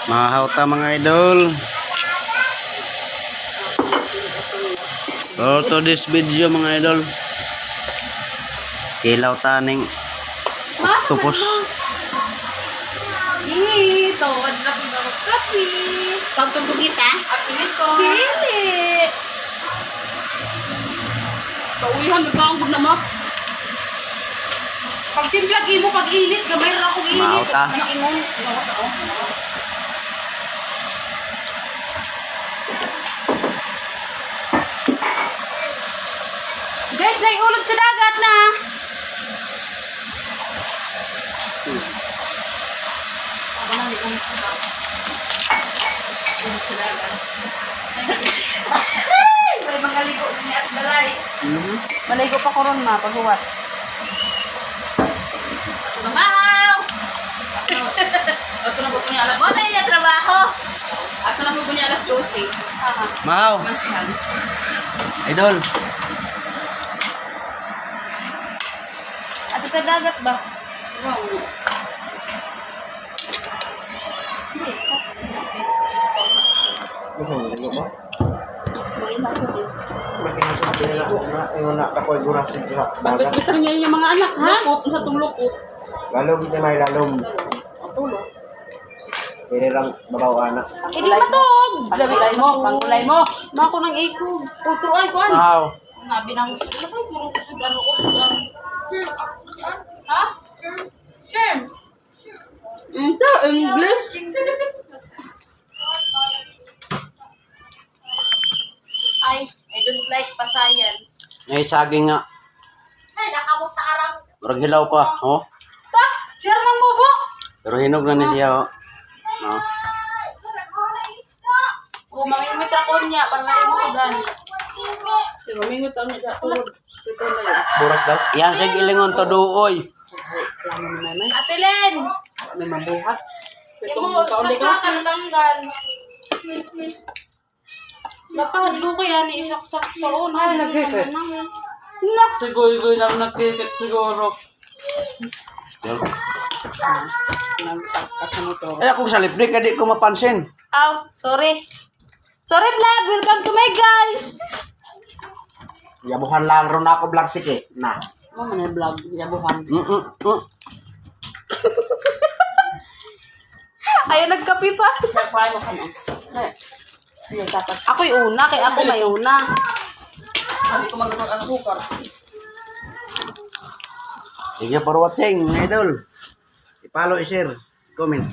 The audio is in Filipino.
Mahauta mga idol. For to this video mga idol, kilaw taning octopus. Dito, wag na pinarok kapi. Pagkabugit ha? Apilit ko. Dili. Pauwihan, magkakambog na mo. Pag timplag mo, pag init, gamay rin akong init. Mahauta. Anak imong. Mahauta, oh. Guys, naiulog sa dagat na. Ako na naiulog sa dagat. Ulog sa dagat. May mga ligo niya at balay. Maligo pa ko ron ma, paghuwat. Mamaw! Ato na po po niya alas Mo na yung trabaho. Ato na po po niya alas 12. Aha. Mahaw, Mansihan. idol. Ato ka dagat ba? Wow. Gusto mo ligo mo? Mag-ina ko din. Makinasap nila na yung nakakoy gurasin sa dagat. Pagbitar niya yung mga anak, ha? Lukot, sa itong lukot. Lalom siya may lalom. Ang tulo. Pwede lang babaw anak. Hindi matog! Pangkulay mo, pangkulay mo. Mako ng ikog. Puto ay, kuhan. Mahaw. Nabi na ko. Ano kayo? Puro ko sa ano ko. Sir. Ha? Sir. Sir. Ito, English. Ay, I don't like pasayan. May saging nga. Ay, nakamuta arang. Murag hilaw pa, oh. Ta! Sir ng bubo! Pero hinog na ni siya, oh. No. O, mamingwit ako niya. Pangayin mo sudan. Okay, mamingwit ako niya. Tulog. Ito na yun. Buras daw. Yan sa gilingon to duoy. Ate Len! May mabuhat. Imo, saksakan tanggal. Napahadlo ko yan, isaksak pa. Oh, Ay, nagkikit. Nak! Sigoy-goy lang nagkikit siguro. Eh ako sa libre kadi ko mapansin. Aw, sorry. Sorry vlog, welcome to my guys. Yabuhan lang ron ako vlog sige. Na. Ano man yung vlog? Yabuhan. Ayaw nagkapi pa. Nagpahay mo ka no? Ay, dapat. Ako'y una, kay ako may una. Hindi ko magkakaroon ang sukar. Thank you for watching, idol. I-follow, i-share, comment.